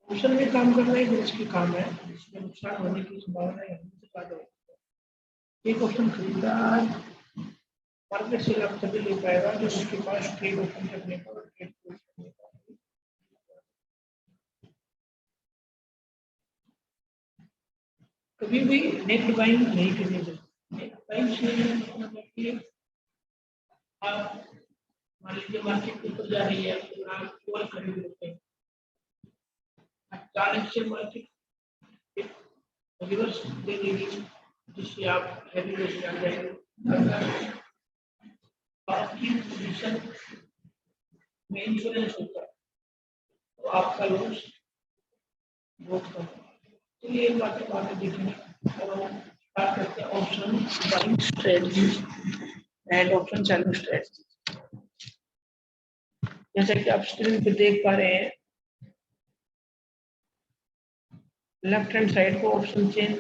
Option में काम करना एक रिस्की काम है, इसमें नुकसान होने की संभावना ज्यादा होती है। एक ऑप्शन खरीदार मार्केट से लाभ तभी ले पाएगा जब उसके पास ट्रेड ओपन करने का और ट्रेड क्लोज करने का। कभी भी नेट बाइंग नहीं करनी चाहिए। नेट बाइंग से मतलब कि आप मान लीजिए मार्केट ऊपर जा रही है तो आप कॉल खरीद लेते हैं, अचानक से मार्केट रिवर्स दे देगी जिससे आप हैवी लॉस में आ जाएंगे। अगर आपकी पोजीशन में इंश्योरेंस होता है तो आपका लॉस बहुत कम है। चलिए एक बात आगे देखेंगे और हम बात करते हैं option buying strategy and option selling strategy. जैसा कि आप स्क्रीन पे देख पा रहे हैं, लेफ्ट हैंड साइड को ऑप्शन चेन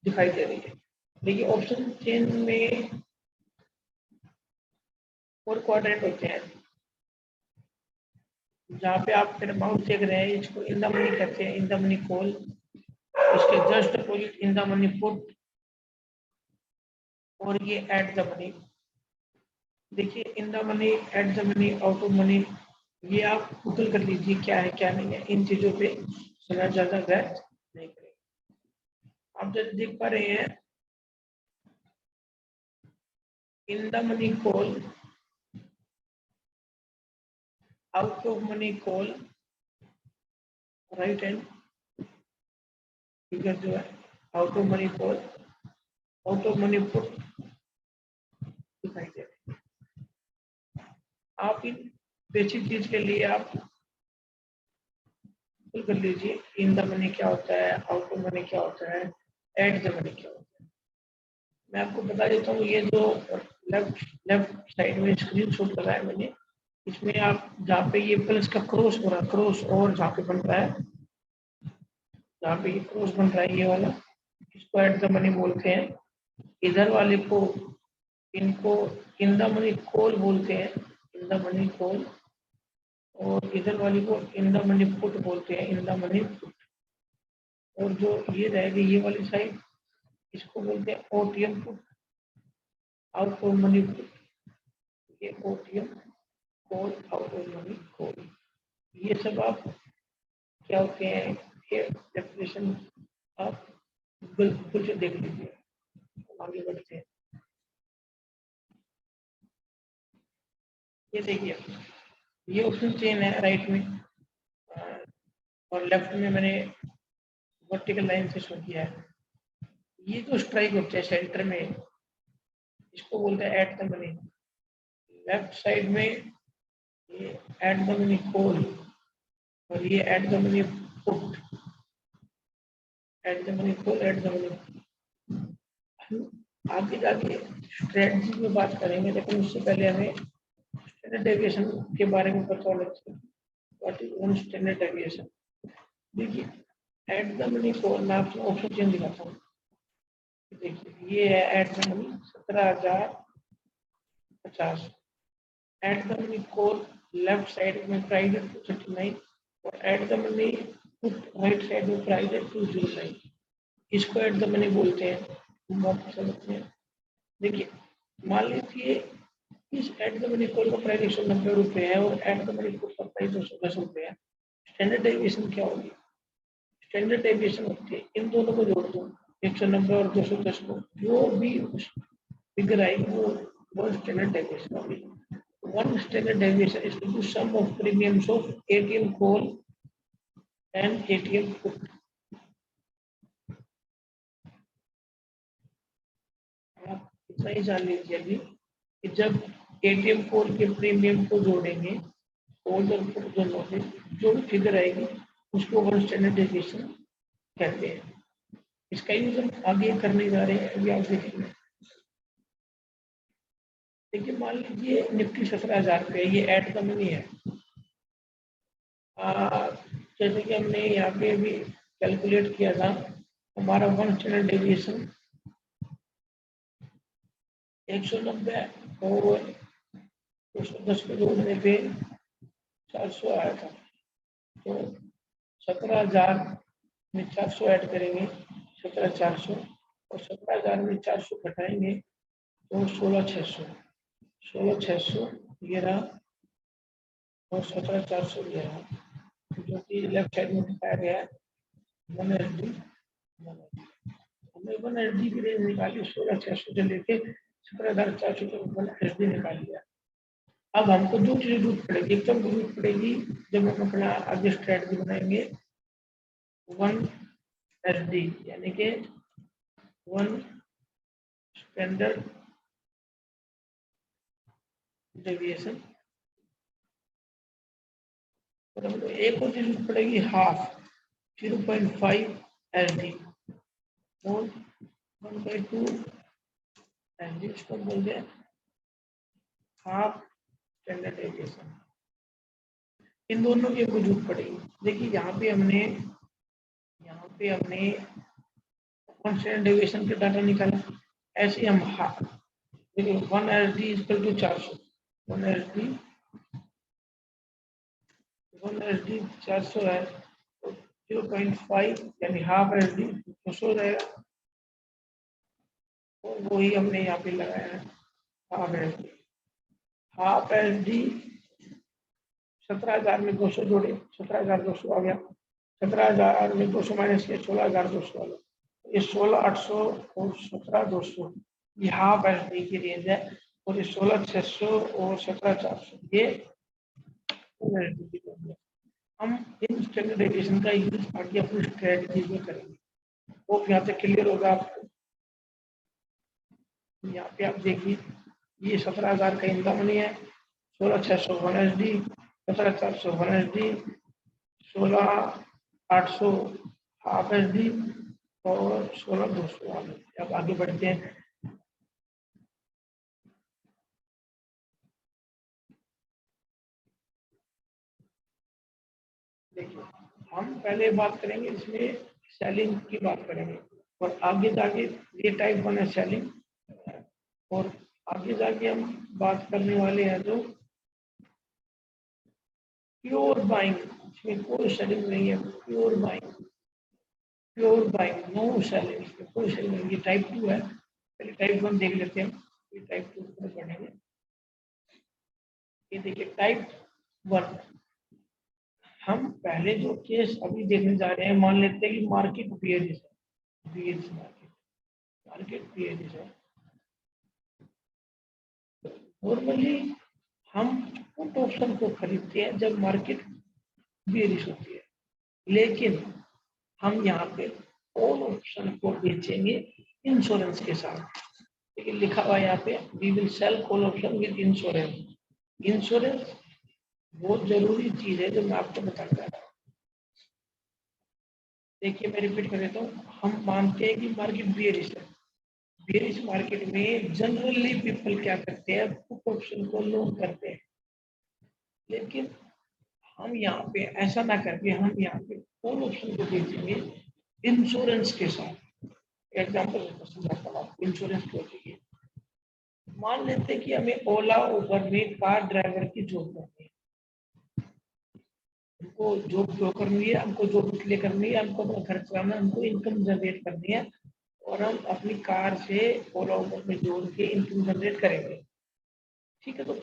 दिखाई दे रही है। देखिए ऑप्शन चेन में 4 क्वाड्रेंट होते हैं। जहाँ पे आप फिर अमाउंट देख रहे हैं, इसको इन द मनी कहते हैं, इन द मनी कॉल। इसके just opposite in the money put और ये एट द मनी। देखिए इन the money, at the money, out of money, ये आप गूगल कर लीजिए क्या है क्या नहीं है। इन चीजों पे समय ज्यादा व्यर्थ नहीं करें। आप जब देख पा रहे हैं इन the money call, out of money call, right hand figure जो है out of money call, out of money put दिखाई दे रहे हैं। आप इन बेसिक चीज के लिए आप कर लीजिए इन द मनी क्या होता है, आउट ऑफ मनी क्या होता है, एट द मनी क्या होता है। मैं आपको बता देता हूँ, ये जो लेफ्ट साइड में स्क्रीन शॉट लगाया मैंने, इसमें आप जहाँ पे ये प्लस का क्रॉस हो रहा है, क्रॉस और जहाँ पे बन रहा है, जहाँ पे ये क्रॉस बन रहा है ये वाला, इसको एट द मनी बोलते हैं। इधर वाले को इनको इन द मनी कॉल बोलते हैं, इन द मनी कॉल। और इधर वाली को इन द मनी पुट बोलते हैं, इन द मनी पुट। और जो ये रहेगी ये वाली साइड, इसको बोलते हैं OTM put, out of money put. ये OTM call, out of money call, ये सब आप क्या होते हैं, ये डेफिनेशन आप बिल्कुल से देख लीजिए। आगे बढ़ते हैं। ये देखिए ये ऑप्शन चेन है राइट में, और लेफ्ट में मैंने वर्टिकल लाइन से शो किया है। ये जो स्ट्राइक होते हैं सेंटर में, इसको बोलते हैं at the money. Left side में ये एट द मनी कॉल और ये at the money put, at the money call, at the money. आगे जाके स्ट्रेटजी में बात करेंगे, लेकिन उससे पहले हमें स्टैंडर्ड डेविएशन के बारे में पता होना चाहिए। What is one standard deviation? देखिए एट द मनी कॉल, मैं आपको ऑप्शन चेंज दिखाता हूँ। देखिए ये है at the money 17,050। At the money call left side में प्राइस है 239 और at the money right side में प्राइस है 209। इसको एट द मनी बोलते हैं, हम आप समझते हैं। देखिए मान लीजिए इस एट द मनी कॉल का प्राइस 190 रुपये है और एट द मनी पुट का प्राइस 210 रुपये है। स्टैंडर्ड डेविएशन क्या होगी? स्टैंडर्ड डेविएशन होती है इन दोनों को जोड़ दो, 190 और 210 को, जो भी फिगर आएगी वो वन स्टैंडर्ड डेविएशन होगी। One standard deviation is to sum of premiums of ATM call and ATM put. आप इतना ही जान लीजिए अभी कि जब एटीएम कॉल के प्रीमियम को जोड़ेंगे, कॉल और पुट दोनों से जो भी फिगर आएगी उसको वन स्टैंडर्ड डेविएशन कहते हैं। इसका यूज हम आगे करने जा रहे हैं, अभी आप देखेंगे। देखिए मान लीजिए निफ्टी 17,000 रुपये, ये एट द मनी है। जैसे कि हमने यहाँ पे भी कैलकुलेट किया था, हमारा वन स्टैंडर्ड डेविएशन 190 और 210 को जोड़ने पे 400 आया था। तो 17,000 में 400 ऐड करेंगे 17,400 और 17,000 में 400 घटाएंगे तो 16,600 16,600 ये रहा और 17,400 ये रहा जो कि लेफ्ट साइड में दिखाया गया है 1 SD। हमने 1 SD की रेंज निकाली 16,600 से लेके 17,400 तक 1 SD निकाल लिया। अब हमको दो चीजें जरूरत पड़ेगी, एक तो जरूरत पड़ेगी जब हम अपना आगे स्ट्रेटजी बनाएंगे 1 SD यानी कि 1 स्टैंडर्ड डेविएशन और हमको एक और चीज जरूरत पड़ेगी हाफ 0.5 SD और 1/2 SD इसको बोलते हैं हाफ स्टैंडर्ड डेविएशन। इन दोनों की हमको जरूरत पड़ेगी। देखिए यहाँ पे हमने 1 स्टैंडर्ड डेविएशन का डाटा निकाला, ऐसे ही हम देखिए 1 SD इक्वल टू 400 1 SD 400 है तो 0.5 यानी हाफ SD 200 हो जाएगा और वही हमने यहाँ पे लगाया है हाफ SD 17,000 में 200 जोड़े 17,200 आ गया 17,000 में 200 माइनस किया 16,200 आ गया। ये 16,800 और 17,200 ये हाफ SD की रेंज है और ये 16,600 और 17,400 ये SD की रेंज है। हम इन स्टैंडर्ड डेविएशन का यूज आगे अपनी स्ट्रेटजी में करेंगे वो यहाँ से क्लियर होगा आपको। यहाँ पे आप देखिए ये 17,000 का इनकम नहीं है 16,600 1 SD 17,400 1 SD 16,800 हाफ SD और 16,200 वाले। अब आगे बढ़ते हैं। देखिए हम पहले बात करेंगे इसमें सेलिंग की बात करेंगे और आगे जाके ये टाइप 1 है सेलिंग और आगे जाके हम बात करने वाले हैं जो प्योर बाइंग, इसमें कोई सेलिंग नहीं है, प्योर बाइंग नो सेलिंग, इसमें कोई सेलिंग नहीं। ये टाइप 2 है, पहले टाइप 1 देख लेते हैं, ये टाइप 2 पर पढ़ेंगे। ये देखिए टाइप 1 हम पहले जो केस अभी देखने जा रहे हैं मान लेते हैं कि मार्केट बियरिश है, मार्केट बियरिश है। नॉर्मली हम पुट ऑप्शन को खरीदते हैं जब मार्केट बियरिश होती है, लेकिन हम यहाँ पे कॉल ऑप्शन को बेचेंगे इंश्योरेंस के साथ। लेकिन लिखा हुआ यहाँ पे we will sell call option with insurance. Insurance बहुत जरूरी चीज है जो मैं आपको बताना चाहता हूँ। देखिए मैं रिपीट कर देता हूँ, हम मानते हैं कि मार्केट बियरिश है, बियरिश मार्केट में जनरली पीपल क्या करते हैं पुट ऑप्शन को लॉन्ग करते हैं, लेकिन हम यहाँ पे ऐसा ना करके हम यहाँ पे कॉल ऑप्शन को बेचेंगे इंश्योरेंस के साथ। एग्जाम्पल समझाता हूँ आपको इंश्योरेंस क्यों चाहिए। मान लेते हैं कि हमें ओला उबर में कार ड्राइवर की जॉब करनी है, हमको जॉब क्यों करनी है, हमको जॉब इसलिए करनी है, हमको अपना खर्च चलाना, हमको इनकम जनरेट करनी है और हम अपनी कार से ओला उबर में जोड़ के इनकम जनरेट करेंगे। ठीक है, तो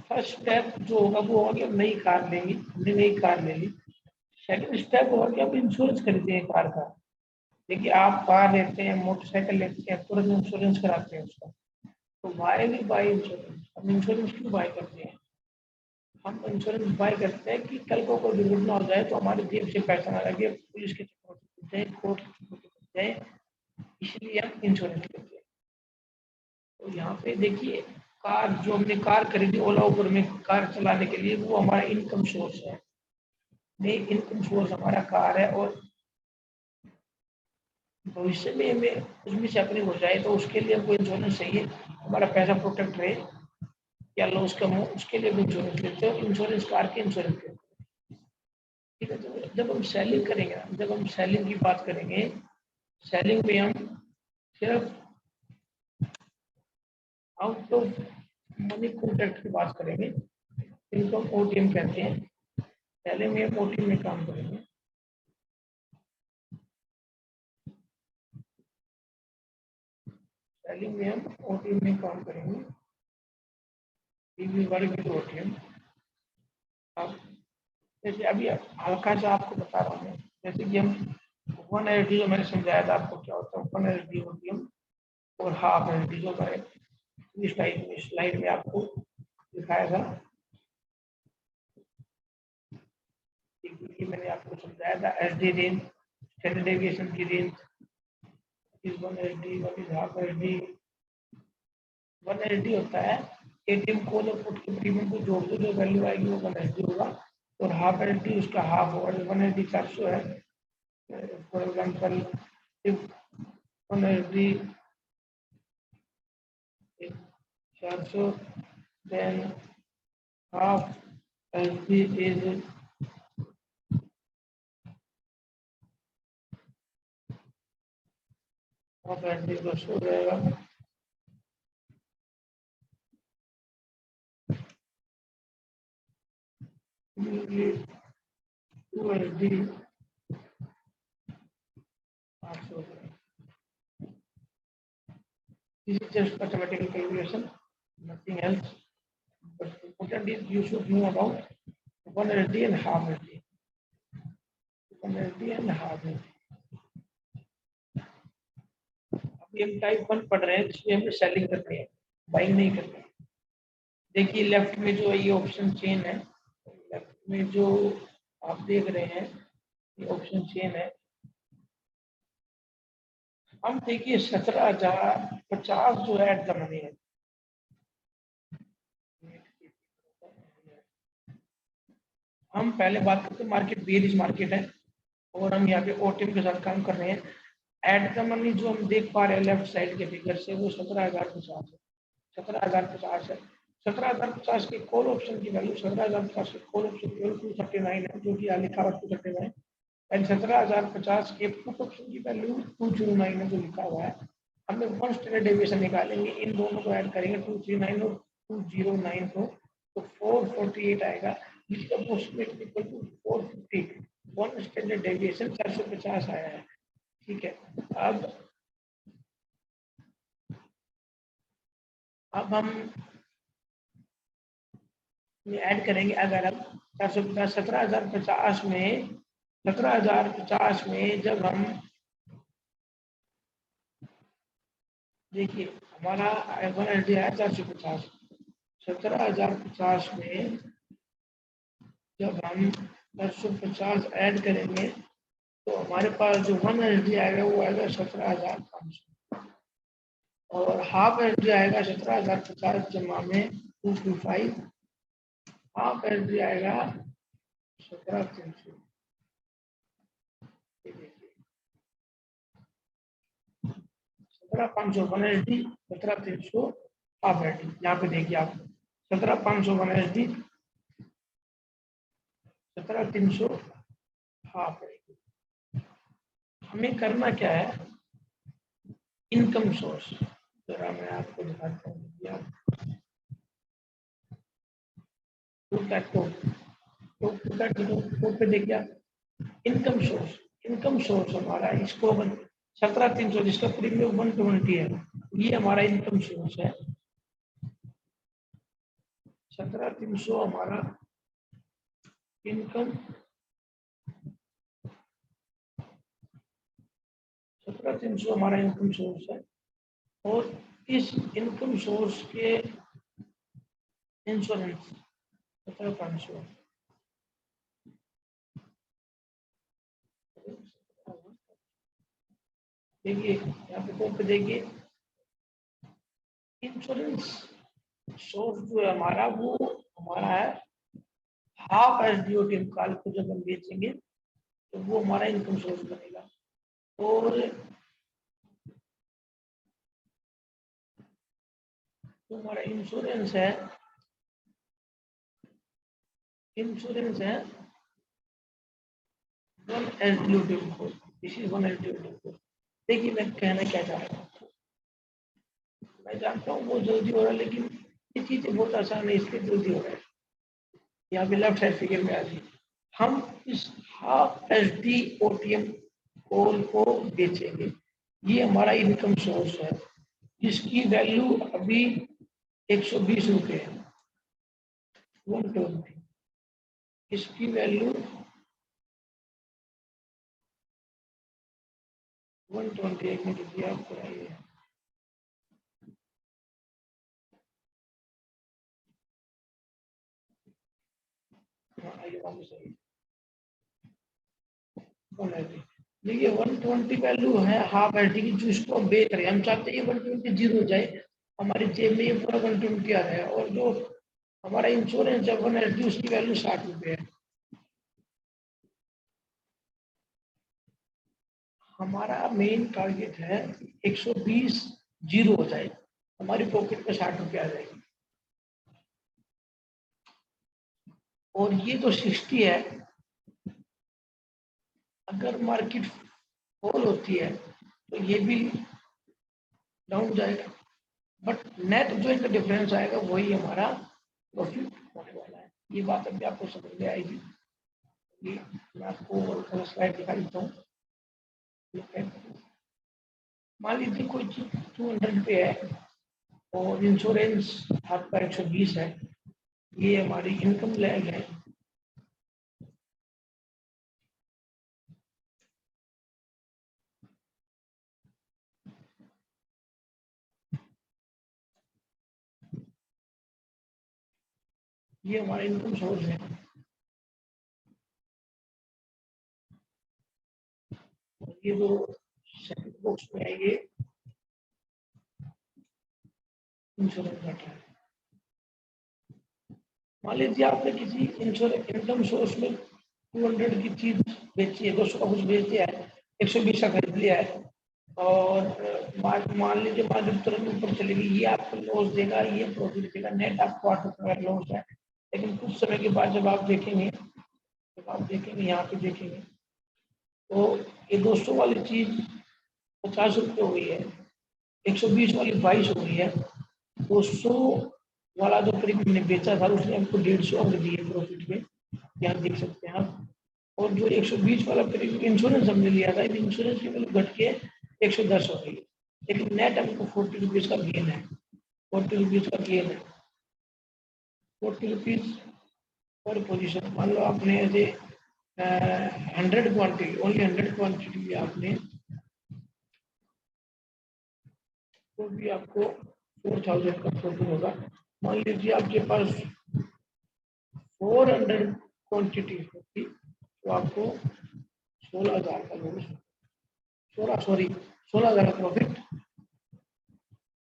फर्स्ट स्टेप जो होगा वो होगा कि हम नई कार लेंगे, हमने नई कार ले ली। सेकंड स्टेप होगा कि आप इंश्योरेंस खरीदते हैं कार का। देखिए आप कार लेते हैं, मोटरसाइकिल लेते हैं, तुरंत इंश्योरेंस कराते हैं उसका, तो वाई वी बाय इंश्योरेंस। हम इंश्योरेंस क्यों बाय करते हैं? हम इंश्योरेंस बाय करते हैं कि कल को कोई दुर्घटना हो जाए तो हमारे जेब से पैसा ना लगे, पुलिस के चक्कर में फंस जाए, कोर्ट के चक्कर में फंस जाए, इसलिए हम इंश्योरेंस लेते हैं। तो यहाँ पे देखिए कार जो हमने कार खरीदी ओला उबर में कार चलाने के लिए, वो हमारा इनकम सोर्स है, मेन इनकम सोर्स हमारा कार है और भविष्य में हमें उसमें से अपनी हो जाए तो उसके लिए हमको इंश्योरेंस चाहिए, हमारा पैसा प्रोटेक्ट रहे या लॉस कम हो, उसके लिए भी इंश्योरेंस लेते हो। इंश्योरेंस कार के इंश्योरेंस लेते हो। ठीक है, तो जब हम सेलिंग करेंगे, जब हम सेलिंग की बात करेंगे, सेलिंग में हम सिर्फ आउट ऑफ मनी कॉन्ट्रैक्ट की बात करेंगे, इनको हम ओटीएम कहते हैं। पहले में हम ओटीएम में काम करेंगे। सेलिंग में हम ओटीएम में काम करेंगे, पीवी वर्ग ओटीएम। अब जैसे अभी हल्का सा आपको बता रहा हूँ, जैसे कि हम 1 एलडी जो मैंने समझाया था आपको क्या होता है, 1 एलडी ओटीएम और हाफ एलडी जो मैंने स्लाइड में आपको दिखाया था, मैंने आपको समझाया था एसडी रेंज, स्टैंडर्ड डेविएशन की range is 1 LD, 1 is half LD. 1 LD होता है एटीएम कॉल और पुट के प्रीमियम को जोड़ दो, जो वैल्यू आएगी वो 1 एलडी होगा, और हाफ एलडी उसका हाफ होगा। 1 एलडी 400 है, for example if 1 LD 400 then half LD is half LD 200 हो जाएगा। Two LD 800। This is just mathematical calculation, nothing else. But important is you should know about 1 LD and half LD. 1 LD and half LD. अभी हम type 1 पढ़ रहे हैं, जिसमें हमें selling करनी है, बाइंग नहीं करनी है। देखिए लेफ्ट में जो ये ऑप्शन चेन है, लेफ्ट में जो आप देख रहे हैं ये ऑप्शन चेन है। हम देखिए 17,050 जो है एट द मनी है। हम पहले बात करते हैं मार्केट, बेरिश मार्केट है और हम यहाँ पे ओटीएम के साथ काम कर रहे हैं। एट द मनी जो हम देख पा रहे हैं लेफ्ट साइड के फिगर से, वो 17,050 है। 17,050 है। 17,050 के कॉल ऑप्शन की वैल्यू, 17,050 के कॉल ऑप्शन की वैल्यू 239 है, जो कि यहाँ लिखा हुआ 239 एंड 17,050 के पुट ऑप्शन की वैल्यू 209 है, जो लिखा हुआ है। हमने 1 स्टैंडर्ड डेविएशन निकालेंगे, इन दोनों को ऐड करेंगे 239 और 209 को, तो 448 आएगा। इसका approximately equal to 450। 1 standard deviation 450 आया है, ठीक है। अब हम ऐड करेंगे, अगर हम 450 17,050 में 17,050 में जब हम देखिए हमारा 1 एलडी है 450, 17,050 में जब हम 450 ऐड करेंगे तो हमारे पास जो 1 एलडी आएगा वो आएगा 17,500, और हाफ एलडी आएगा 17,050 जमा में 225, हाफ एलडी आएगा 17,300। 17,500 1 एलडी, 17,300 हाफ एलडी। यहाँ पे देखिए आप 17,500 1 एलडी, 17,300 हाफ एलडी। हमें करना क्या है, इनकम सोर्स जरा मैं आपको दिखाता हूँ। तो पे देखिए इनकम सोर्स हमारा, इसको 17,300 जिसका प्रीमियम 120 है, ये हमारा इनकम सोर्स है। 17,300 हमारा इनकम, 17,300 हमारा इनकम सोर्स है, और इस इनकम सोर्स के इंश्योरेंस 17,500। देखिए यहाँ पे टॉप पे देखिए इंश्योरेंस सोर्स जो है हमारा, वो हमारा है हाफ एसडीओ टीम काल को जब हम बेचेंगे तो वो हमारा इनकम सोर्स बनेगा। और जो हमारा इंश्योरेंस है 1 एसडीओ टीम को, दिस इज 1 एसडीओ टीम को। देखिए मैं कहना क्या चाह रहा हूँ, मैं जानता हूँ वो जल्दी हो रहा है, लेकिन ये चीजें बहुत आसान है, इसलिए जल्दी हो रहा है। यहाँ पे लेफ्ट साइड फिगर में आ जाइए, हम इस हाफ एसडी ओटीएम कॉल को बेचेंगे, ये हमारा इनकम सोर्स है। जिसकी वैल्यू अभी 120 रुपये है, 120, इसकी वैल्यू 120, एक मिनट दिया आपको आइए। हाँ आइए वापस आइए, देखिए 120 वैल्यू है हाफ एलटी की, जो इसको हम बेच रहे हैं, हम चाहते हैं ये 120 जीरो हो जाए, हमारी जेब में ये पूरा 120 आ रहा है, और जो हमारा इंश्योरेंस है 1 उसकी वैल्यू 60 रुपये है। हमारा मेन टारगेट है 120 जीरो हो जाए, हमारी पॉकेट में 60 रुपये आ जाएगी। और ये जो 60 है, अगर मार्केट फॉल होती है तो ये भी डाउन जाएगा, बट नेट जो इनका डिफरेंस आएगा वही हमारा प्रॉफिट होने वाला है। ये बात अभी आपको समझ में आएगी। ये मैं आपको थोड़ा स्लाइड दिखा देता हूँ। मान लीजिए कोई चीज 200 पे है और इंश्योरेंस आपका 120 है, ये हमारी इनकम लैग है। ये हमारा इनकम सोर्स है। ये जो सेकंड बॉक्स में है ये इंश्योरेंस डाटा है। मान लीजिए आपने किसी इंश्योरेंस इनकम सोर्स में 200 की चीज बेची है, 200 का कुछ बेच दिया है, 120 का खरीद लिया है, और मान लीजिए मार्केट तुरंत ऊपर चलेगी, ये आपको लॉस देगा, ये प्रॉफिट देगा, नेट आपको 8 रुपये का लॉस है। लेकिन कुछ समय के बाद जब आप देखेंगे यहाँ पे देखेंगे तो ये 200 वाली चीज 50 रुपये हो गई है, 120 वाली 22 हो गई है, 200 वाला जो करीब मैंने बेचा था उसने हमको 150 अंक दिए प्रॉफिट में, यहाँ देख सकते हैं आप। और जो 120 वाला करीब इंश्योरेंस हमने लिया था, इंश्योरेंस की वैल्यू घट के 110 हो गई, लेकिन नेट हमको 40 रुपीज का गेन है, 40 रुपीज का गेन है, 40 रुपीज पर पोजीशन। मान लो आपने ऐसे 100 क्वांटिटी, ओनली 100 क्वांटिटी भी आपने, तो भी आपको 4000 का प्रॉफिट होगा। मान लीजिए आपके पास 400 क्वांटिटी होती तो आपको 16,000 का लॉस, 16,000 का प्रॉफिट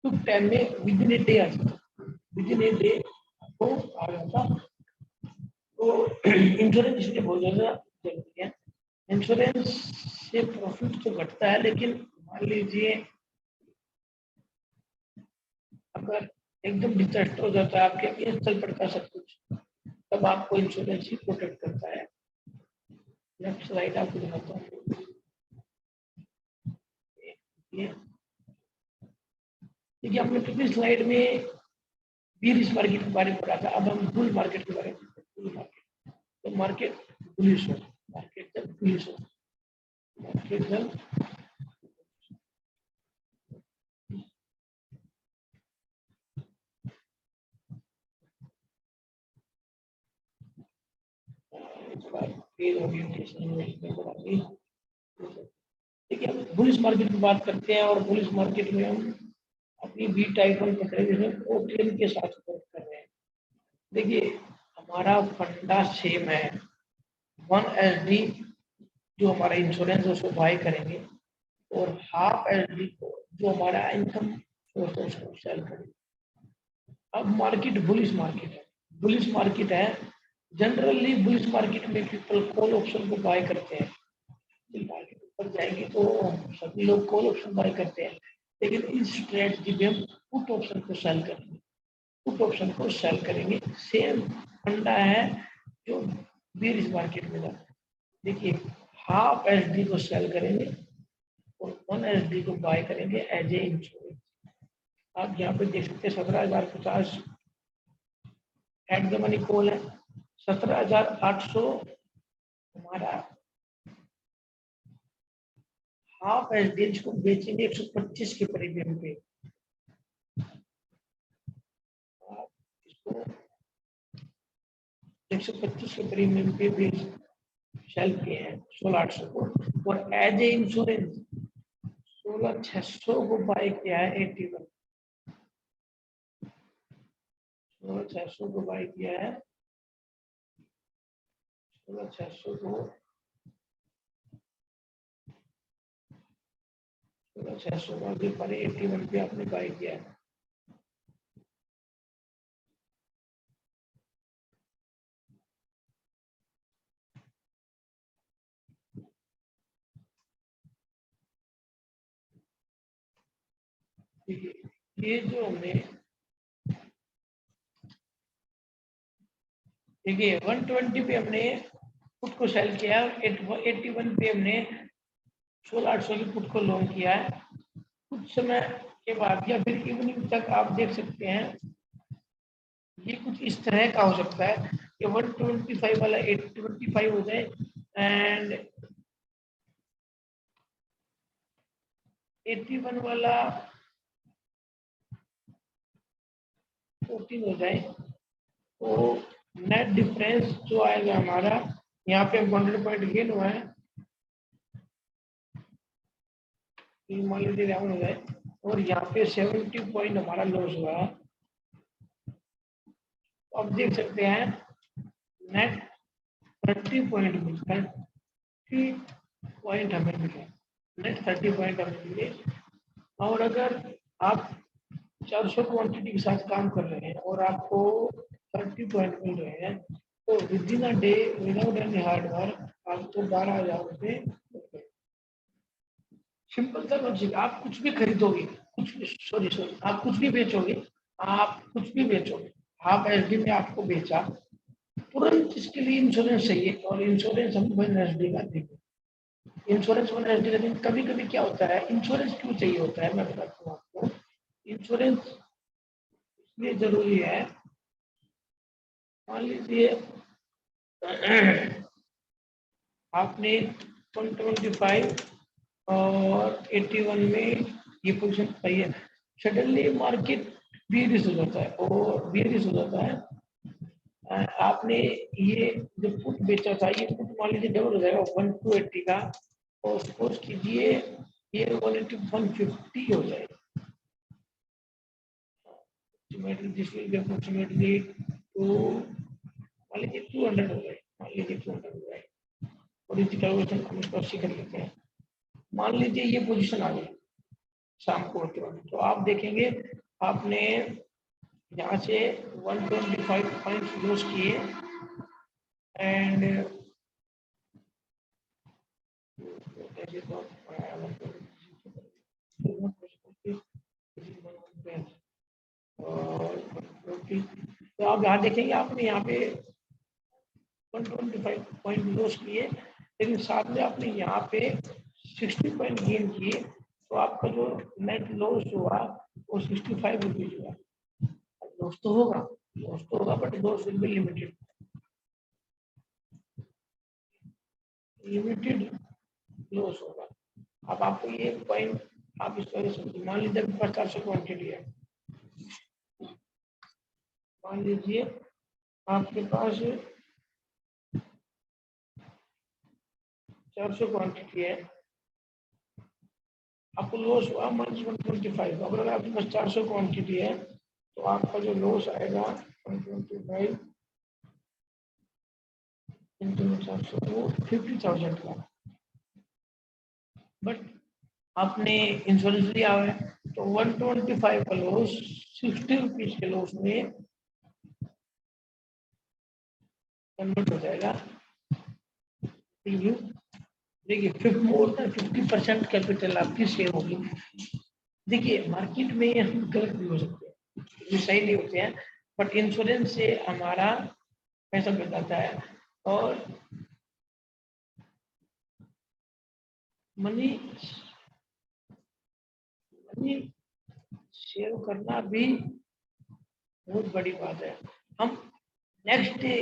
तो टाइम में विद इन ए डे आ जाता, विद इन ए डे आपको आ जाता। तो इंश्योरेंस इसलिए बहुत ज़्यादा जरूरी है। इंश्योरेंस से प्रॉफिट तो घटता है, लेकिन मान लीजिए अगर एकदम डिजास्टर हो जाता है, आपके अगेंस्ट चल पड़ता है सब कुछ, तब आपको इंश्योरेंस ही प्रोटेक्ट करता है। नेक्स्ट स्लाइड आपको दिखाता हूँ। देखिए आपने पिछली स्लाइड में बीरिश मार्केट के बारे में पढ़ा था, अब हम बुल मार्केट के बारे में पढ़ते हैं। बुल मार्केट, तो मार्केट बुलिश हो, मार्केट जब बुलिश हो, मार्केट जब देखिए हम बुलिश मार्केट की बात करते हैं, और बुलिश मार्केट में हम अपनी बी टाइप वन पकड़े जिसमें ओटीएम के साथ वर्क कर रहे हैं। देखिए हमारा फंडा सेम है, 1 SD जो हमारा इंश्योरेंस है उसको बाय करेंगे, और हाफ SD को जो हमारा इनकम सोर्स है उसको सेल करेंगे। अब मार्केट बुलिश मार्केट है, बुलिश मार्केट है, जनरली बुलिश मार्केट में पीपल कॉल ऑप्शन को बाय करते हैं। मार्केट ऊपर जाएगी तो सभी लोग कॉल ऑप्शन बाय करते हैं, लेकिन इस स्ट्रेटजी में हम पुट ऑप्शन को सेल करेंगे, पुट ऑप्शन को सेल करेंगे। सेम फंडा है जो बीरिश मार्केट में जाता है। देखिए हाफ SD को सेल करेंगे और 1 SD को बाय करेंगे एज ए इंश्योरेंस। आप यहाँ पे देख सकते हैं 17,050 एट द मनी कॉल है, 17,800 हमारा हाफ SD को बेचेंगे 125 के प्रीमियम पे, तो 125 के प्रीमियम पे भी सेल किए हैं 16,800 को, और एज ए इंश्योरेंस 16,600 को बाय किया है 81, 16,600 को बाय किया है, 16,600 को 16,600 को अभी पर 81 पे आपने बाय किया है। ये जो हमने देखिए 120 पे हमने पुट को सेल किया, 81 पे हमने 16,800 की पुट को लॉन्ग किया है। कुछ समय के बाद या फिर इवनिंग तक आप देख सकते हैं ये कुछ इस तरह का हो सकता है कि 125 वाला 825 हो जाए एंड 81 वाला 14 हो जाए, तो नेट डिफरेंस जो आएगा हमारा, यहाँ पे 100 पॉइंट गेन हुआ है, मान लीजिए डाउन हो जाए, और यहाँ पे 70 पॉइंट हमारा लॉस हुआ है। तो अब देख सकते हैं नेट 30 पॉइंट मिलता है, 30 पॉइंट हमें मिले, नेट 30 पॉइंट हमें मिले। और अगर आप 400 क्वांटिटी के साथ काम कर रहे हैं और आपको 30 पॉइंट मिल रहे हैं, तो with in a day without any hard work आपको 12,000 रुपये। सिंपल सा लॉजिक, आप कुछ भी खरीदोगे, कुछ भी सॉरी आप कुछ भी बेचोगे, आप कुछ भी बेचोगे, आप एसडी में आपको बेचा, तुरंत इसके लिए इंश्योरेंस चाहिए, और इंश्योरेंस हम एसडी का देंगे। इंश्योरेंस वन एसडी का देंगे। कभी कभी क्या होता है, इंश्योरेंस क्यों चाहिए होता है मैं बताता हूँ आपको। इंश्योरेंस इसलिए जरूरी है, मान लीजिए आपने 125 और 81 में ये पोजीशन पाई है, सडनली मार्केट बियरिश हो जाता है, और बियरिश हो जाता है, आपने ये जो पुट बेचा था, ये पुट मान लीजिए डबल हो जाएगा 180 का, और सपोज कीजिए ये 150 हो जाएगा, अप्रोक्सीमेटली तो मान लीजिए 200 हो जाए, मान लीजिए 200 हो जाए, और इसकी कैलकुलेशन हम इसको 80 कर लेते हैं। मान लीजिए ये पोजीशन आ गई शाम को तुरंत, तो आप देखेंगे आपने यहाँ से 125 पॉइंट लूज किए एंड तो आप यहाँ देखेंगे आपने यहाँ पे 125 पॉइंट लॉस किए, लेकिन साथ में आपने यहाँ पे 60 पॉइंट गेन किए, तो आपका जो नेट लॉस हुआ वो 65 रुपीज हुआ। लॉस तो होगा but loss will be limited loss होगा। अब आपको ये पॉइंट आप इस तरह से मान लीजिए 400 क्वांटिटी है, मान लीजिए आपके पास 400 क्वांटिटी है, आपको लॉस हुआ -125। अगर आपके पास 400 क्वांटिटी है तो आपका जो लॉस आएगा 125 इंटू 400 वो 50,000 का। बट आपने इंश्योरेंस लिया है तो 125 का लॉस 60 रुपीज के लॉस में कन्वर्ट हो जाएगा। देखिए मोर देन 50% कैपिटल आपकी सेव होगी। देखिए मार्केट में हम गलत भी हो सकते हैं, ये सही नहीं होते हैं, बट इंश्योरेंस से हमारा पैसा बच जाता है। और मनी सेव करना भी बहुत बड़ी बात है। हम नेक्स्ट डे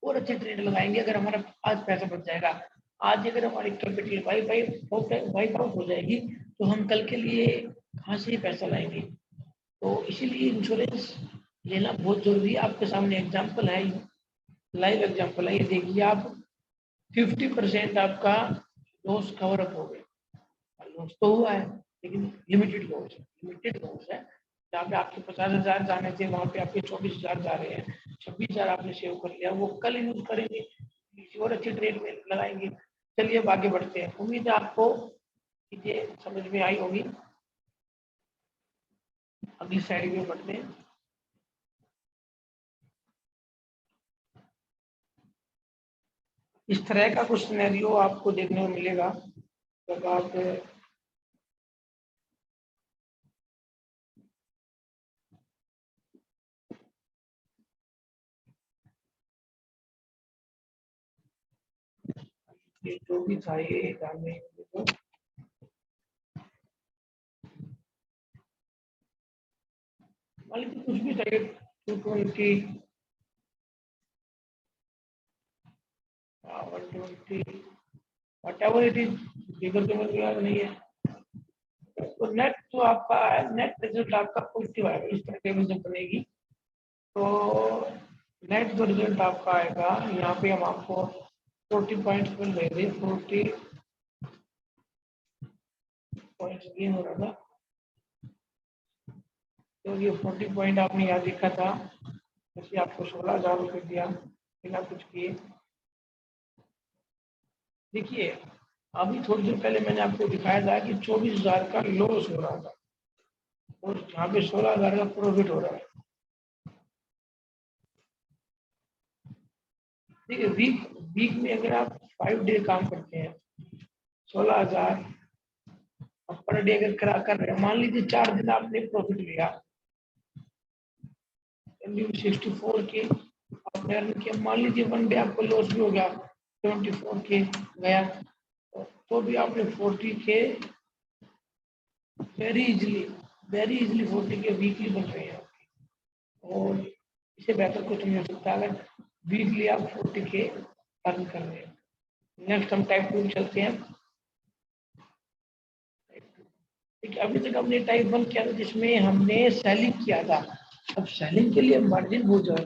और अच्छे ट्रेड लगाएंगे अगर हमारा आज पैसा बच जाएगा। आज अगर हमारी कैपिटल वाइप आउट हो जाएगी तो हम कल के लिए कहाँ से पैसा लाएंगे। तो इसीलिए इंश्योरेंस लेना बहुत जरूरी है। आपके सामने एग्जाम्पल है, लाइव एग्जाम्पल है, ये देखिए आप 50% आपका लॉस कवर अप हो गया। लॉस तो हुआ है लेकिन लिमिटेड लॉस है। जहाँ पे आपके 50,000 जाने थे वहां पे आपके 24,000 जा रहे हैं, 26,000 आपने सेव कर लिया, वो कल यूज करेंगे, किसी और अच्छी ट्रेड में लगाएंगे। चलिए अब आगे बढ़ते हैं। उम्मीद है आपको चीजें समझ में आई होगी। अगली साइड में बढ़ते हैं। इस तरह का कुछ सिनेरियो आपको देखने को मिलेगा जब आप ये जो भी था ये डालने तो मान लीजिए कुछ भी चाहिए 220 120 whatever it is, फिगर तो मुझे याद नहीं है। तो नेट जो आपका है, नेट रिजल्ट आपका पॉजिटिव आएगा। इस तरह की जब बनेगी तो नेट जो रिजल्ट आपका आएगा, यहाँ पे हम आपको 40 पॉइंट्स मिल रहे थे, 40 पॉइंट्स गेन हो रहा था। तो ये 40 पॉइंट आपने यहाँ देखा था, इसलिए आपको 16,000 रुपये दिया बिना कुछ किए। देखिए अभी थोड़ी देर पहले मैंने आपको दिखाया था कि 24,000 का लॉस हो रहा था और यहाँ पे 16,000 का प्रॉफिट हो रहा है। देखिए वीक में अगर आप 5 डे काम करते हैं, 16,000 पर डे अगर करा कर रहे हैं, मान लीजिए 4 दिन आपने प्रॉफिट लिया, 64 के आपने अर्न किया। मान लीजिए 1 डे आपको लॉस भी हो गया, 74 के गया, तो भी आपने 40 के वेरी इजिली 40 के वीकली बन रहे हैं। और इससे बेहतर कुछ नहीं हो सकता अगर वीकली आप 40 के अर्न कर रहे हैं। नेक्स्ट हम टाइप 2 चलते हैं। ठीक है, अभी तक हमने टाइप 1 किया था जिसमें हमने सेलिंग किया था। अब सेलिंग के लिए मार्जिन बहुत ज्यादा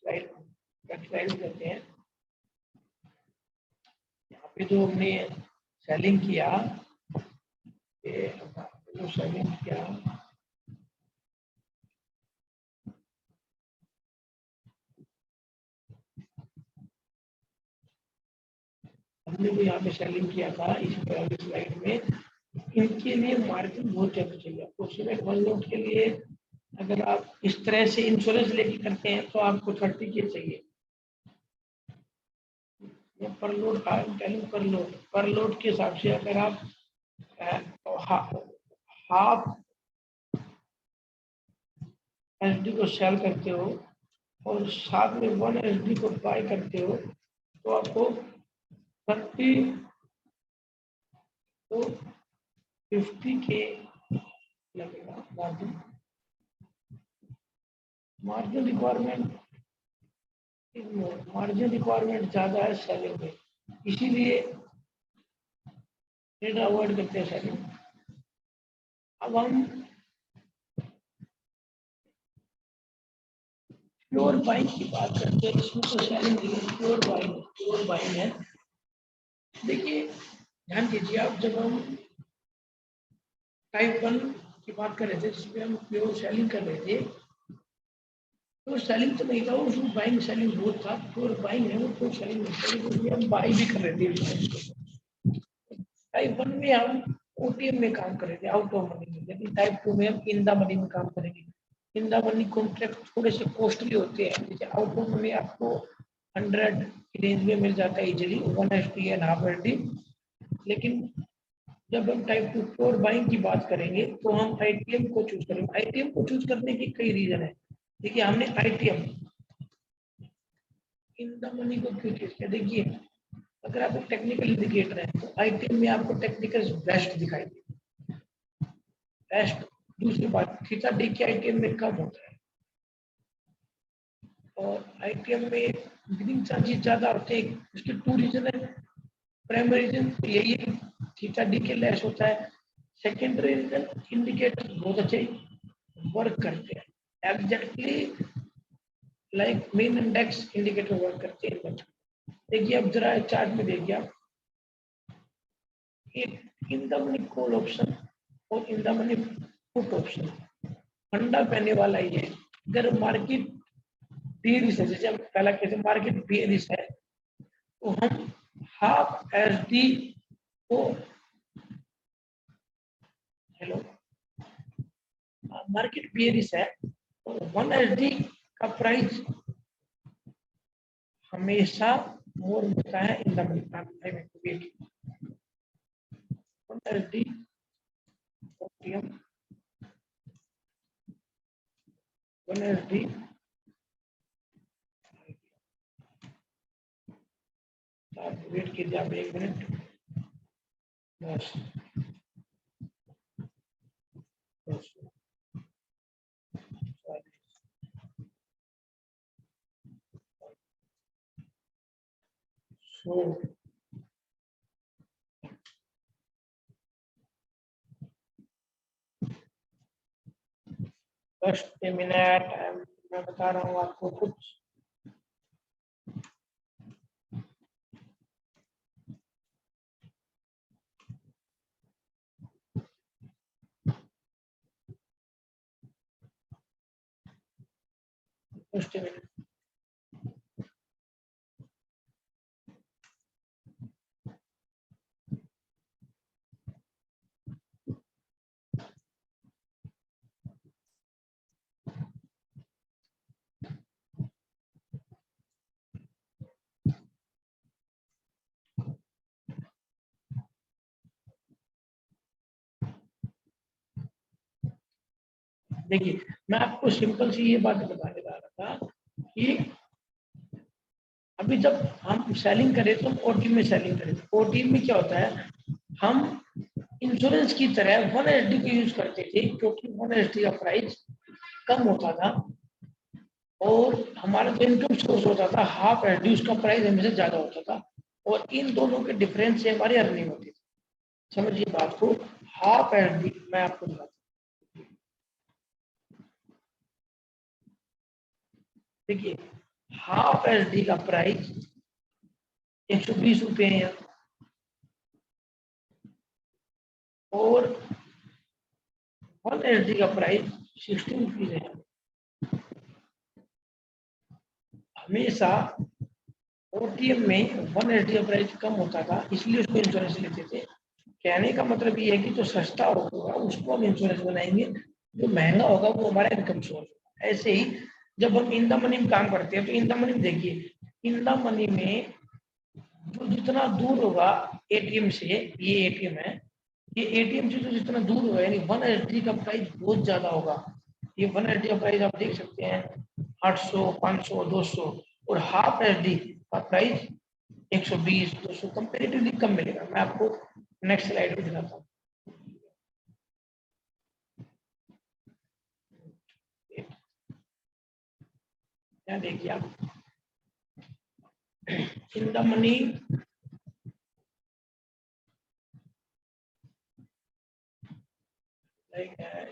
स्लाइड करते हैं। यहाँ पे जो हमने सेलिंग किया, जो सेलिंग किया हमने जो यहाँ पे सेलिंग किया था इस स्लाइड में, इनके लिए मार्जिन बहुत ज्यादा चाहिए। आपको सिर्फ 1 लोड के लिए अगर आप इस तरह से इंश्योरेंस लेके करते हैं तो आपको 30 के चाहिए। पर लोड पर लोड के हिसाब से अगर आप हाफ एसडी को सेल करते हो और साथ में 1 एसडी को बाय करते हो तो आपको 30 तो 50 के लगेगा मार्जिन रिक्वायरमेंट ज्यादा है सेलिंग में, इसीलिए ट्रेड अवॉइड करते हैं सेलिंग। अब हम प्योर बाइंग की बात करते हैं, इसमें तो सेलिंग नहीं, प्योर बाइंग है। देखिए ध्यान दीजिए, आप जब हम टाइप 1 की बात कर रहे थे जिसमें हम प्योर सेलिंग कर रहे थे, तो सेलिंग तो नहीं था, उसमें बाइंग सेलिंग बहुत था। प्योर बाइंग है वो, प्योर सेलिंग नहीं था, लेकिन हम बाई भी कर रहे थे। टाइप 1 में हम ओटीएम में काम कर रहे थे, आउट ऑफ मनी में, लेकिन टाइप 2 में हम इन द मनी में काम करेंगे। इन द मनी कॉन्ट्रैक्ट थोड़े से कॉस्टली होते हैं, जैसे आउट ऑफ मनी आपको 100 की रेंज में मिल जाता है easily, 1 SD and half SD. लेकिन जब हम टाइप 2 प्योर बाइंग की बात करेंगे तो हम आईटीएम को चूज करेंगे। आईटीएम को चूज करने की कई रीजन है। देखिए हमने आईटीएम इन द मनी को क्यों चूज किया? देखिए अगर आप टेक्निकल इंडिकेटर है तो आईटीएम में आपको टेक्निकल बेस्ट दिखाई देगा, बेस्ट। दूसरी बात, थीटा डी के आईटीएम में कम होता है और आईटीएम में बिगिनिंग चार्जेस ज्यादा होते हैं। उसके 2 रीजन है। प्राइमरी रीजन यही है, थीटा डी के लेस होता है। सेकेंडरी रीजन, इंडिकेटर बहुत अच्छे वर्क करते हैं। Exactly like main index indicator work करते हैं। देखिए अब जरा चार्ट में देखिए आप, in the money call option और in the money put option फंडा पहने वाला ही है। अगर मार्केट बेरिश है, जैसे हम पहला कहते हैं मार्केट बेरिश है, तो हम हाफ एसडी को, हेलो, मार्केट बेरिश है तो 1 एसडी का प्राइस हमेशा मोर मिलता है in the money payment. 1 SD OTM 1 SD wait कीजिए आप 1 मिनट। बस सो जस्ट ए मिनट, मैं बता रहा हूँ आपको कुछ। Just a minute. देखिए मैं आपको सिंपल सी ये बात बताने जा रहा था कि अभी जब हम सेलिंग करें तो ओटी में सेलिंग करें, ओटी में क्या होता है, हम इंश्योरेंस की तरह 1 एसडी को यूज करते थे क्योंकि 1 एसडी का प्राइस कम होता था और हमारा जो इनकम सोर्स होता था हाफ एसडी, उसका प्राइस हमेशा ज्यादा होता था और इन दोनों के डिफरेंस से हमारी अर्निंग होती थी। समझिए बात को, हाफ एसडी मैं आपको बताता हूँ। देखिए हाफ एसडी का प्राइस 120 रुपये है और 1 एसडी का प्राइस 60 रुपीज है। हमेशा ओटीएम में 1 एसडी का प्राइस कम होता था, इसलिए उसको इंश्योरेंस लेते थे। कहने का मतलब ये है कि जो सस्ता होगा उसको हम इंश्योरेंस बनाएंगे, जो महंगा होगा वो हमारा इनकम सोर्स होगा। ऐसे ही जब हम इन द मनी में काम करते हैं तो इन द मनी में देखिए, इन द मनी में जो जितना दूर होगा एटीएम से, ये एटीएम है, ये एटीएम से जो जितना दूर होगा यानी 1 एसडी का प्राइस बहुत ज्यादा होगा। ये 1 एसडी का प्राइस आप देख सकते हैं 800, 500, 200 और हाफ एसडी का प्राइस 120, 200 कंपेरेटिवली कम मिलेगा। मैं आपको नेक्स्ट स्लाइड में दिखाता हूँ। क्या देखिए आप, इन द मनी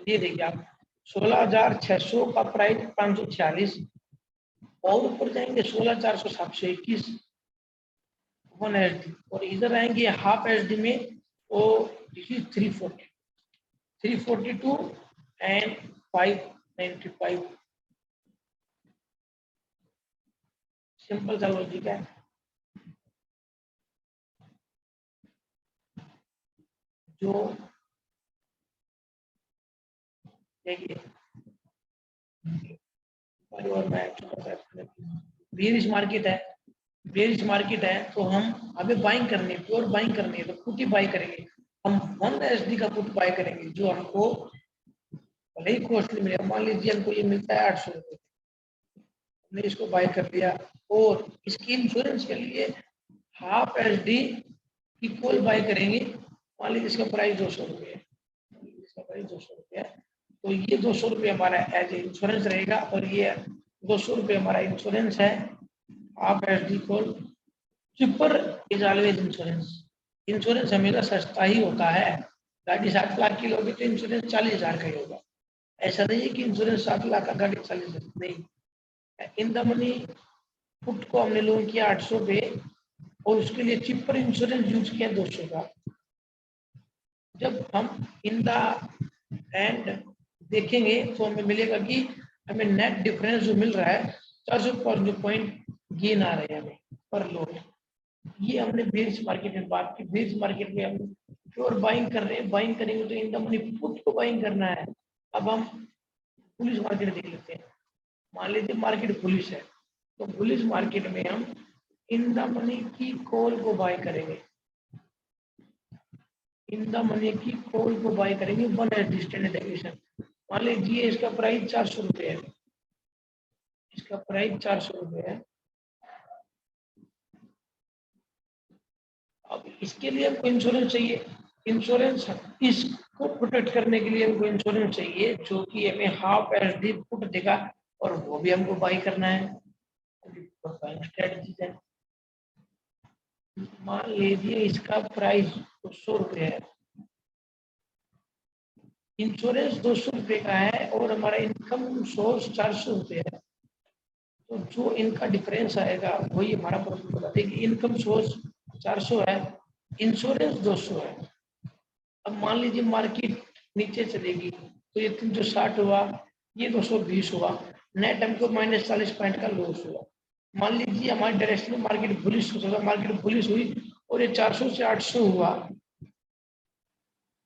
ये देखिए आप 16,600 का प्राइस 546 और ऊपर जाएंगे 16,400, 721 1 एसडी और इधर आएंगे हाफ एसडी में वो 340, 342 एंड 595। सिंपल सा लॉजिक है। जो देखिए और मैं बेरिश मार्केट है, बेरिश मार्केट है तो हम हमें बाइंग करनी है, प्योर बाइंग करनी है तो पुट ही बाई करेंगे। हम 1 एसडी का पुट बाई करेंगे जो हमको भले ही कॉस्टली मिलेगा। मान लीजिए हमको ये मिलता है 800 रुपये, हमने इसको बाय कर लिया और इसकी इंश्योरेंस के लिए हाफ एसडी की कॉल बाय करेंगे। मान लीजिए इसका प्राइस 200 रुपये है, इसका प्राइस 200 रुपये है तो ये 200 रुपये हमारा एज ए इंश्योरेंस रहेगा और ये 200 रुपये हमारा इंश्योरेंस है। Half SD call cheaper is always insurance. Insurance हमेशा सस्ता ही होता है। गाड़ी 7 लाख की लोगे तो इंश्योरेंस 40,000 का ही होगा। ऐसा नहीं है कि इंश्योरेंस 7 लाख का गाड़ी 40 लाख, नहीं। इन द मनी पुट को हमने लोन किया 800 पे और उसके लिए चिपर इंश्योरेंस यूज किया 200 का। जब हम इन द एंड देखेंगे तो हमें मिलेगा कि हमें नेट डिफरेंस जो मिल रहा है 400 पॉइंट गेन आ रहे हैं हमें पर लोड। ये हमने बेस मार्केट में बात की। बेस मार्केट में हम प्योर बाइंग कर रहे हैं, बाइंग करेंगे तो इन द मनी पुट को बाइंग करना है। अब हम बुलिश मार्केट देख लेते हैं। मान लीजिए मार्केट बुलिश है तो बुलिश मार्केट में हम इन द मनी की कॉल को बाय करेंगे। इन द मनी की कॉल को बाय करेंगे 1 एट स्टैंडर्ड डेविएशन। मान लीजिए इसका प्राइस 400 रुपये है, इसका प्राइस 400 रुपये है। अब इसके लिए हमको इंश्योरेंस चाहिए। इंश्योरेंस इसको प्रोटेक्ट करने के लिए हमको इंश्योरेंस चाहिए जो कि हमें हाफ एसडी पुट देगा और वो भी हमको बाई करना है। स्ट्रेटजी है। मान लीजिए इसका प्राइस 200 रुपये है, इंश्योरेंस 200 रुपये का है और हमारा इनकम सोर्स 400 रुपये है। तो जो इनका डिफरेंस आएगा वही हमारा प्रॉफिट होगा। देखिए इनकम सोर्स 400 है, इंश्योरेंस 200 है। अब मान लीजिए मार्केट नीचे चलेगी तो ये 360 हुआ, ये 220 हुआ, नेट हमको -40 पॉइंट का लॉस हुआ। मान लीजिए हमारी डायरेक्शन में मार्केट बुलिश हो जाएगा, मार्केट बुलिश हुई और ये 400 से 800 हुआ,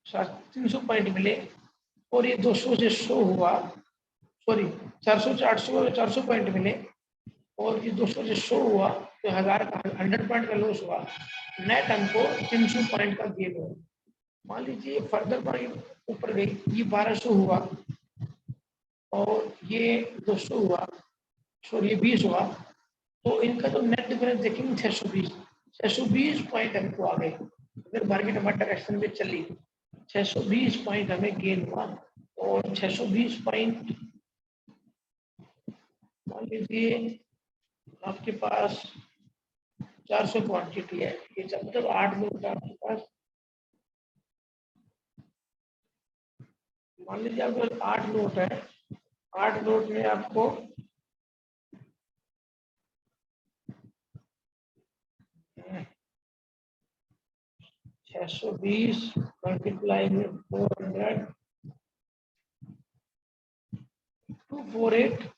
300 पॉइंट मिले और ये 200 से 100 हुआ, सॉरी 400 से 800 और 400 पॉइंट मिले और ये 200 से 100 हुआ तो 1000 का 100 पॉइंट का लॉस हुआ। नेट हमको 300 पॉइंट का गेन हुआ। मान लीजिए फर्दर मार्केट ऊपर गई, ये 1200 हुआ और ये 200 हुआ, सॉरी ये 20 हुआ, तो इनका जो नेट डिफरेंस देखेंगे 620 पॉइंट हमको आ गए। अगर मार्केट हमारे डायरेक्शन में चली 620 पॉइंट हमें गेन हुआ और 620 पॉइंट मान लीजिए आपके पास 400 क्वांटिटी है, ये मतलब 8 नोट आपके पास, मान लीजिए आपके पास 8 नोट है, 8 नोट में आपको 620 मल्टीप्लाई में 400 248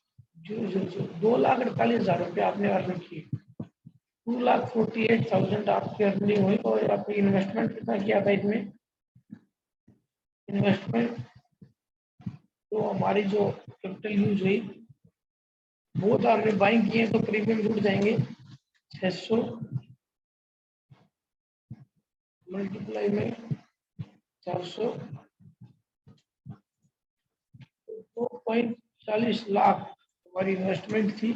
2,48,000 रुपये आपने अर्न किए। 2,48,000 आपकी अर्निंग हुई और आपकी इन्वेस्टमेंट कितना किया था इसमें? इन्वेस्टमेंट तो हमारी जो कैपिटल यूज हुई वो तो हमने बाइंग किए तो प्रीमियम जुड़ जाएंगे 600 मल्टीप्लाई में 400 2.40 लाख हमारी इन्वेस्टमेंट थी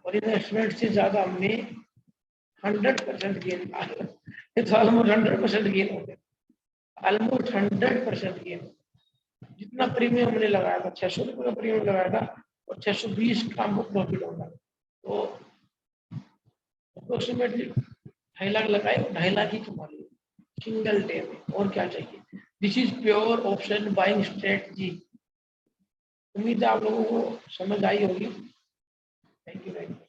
और इन्वेस्टमेंट से ज्यादा हमने 100% गेन, ये तो ऑलमोस्ट 100% गेन हो गया, ऑलमोस्ट 100% गेन। जितना प्रीमियम हमने लगाया था 600 रुपये का प्रीमियम लगाया था और 620 का हमको प्रॉफिट होगा, तो अप्रोक्सीमेटली 2.5 लाख लगाए, 2.5 लाख ही कमा लिए सिंगल डे में। और क्या चाहिए? This is pure option buying strategy. उम्मीद है आप लोगों को समझ आई होगी। Thank you very much.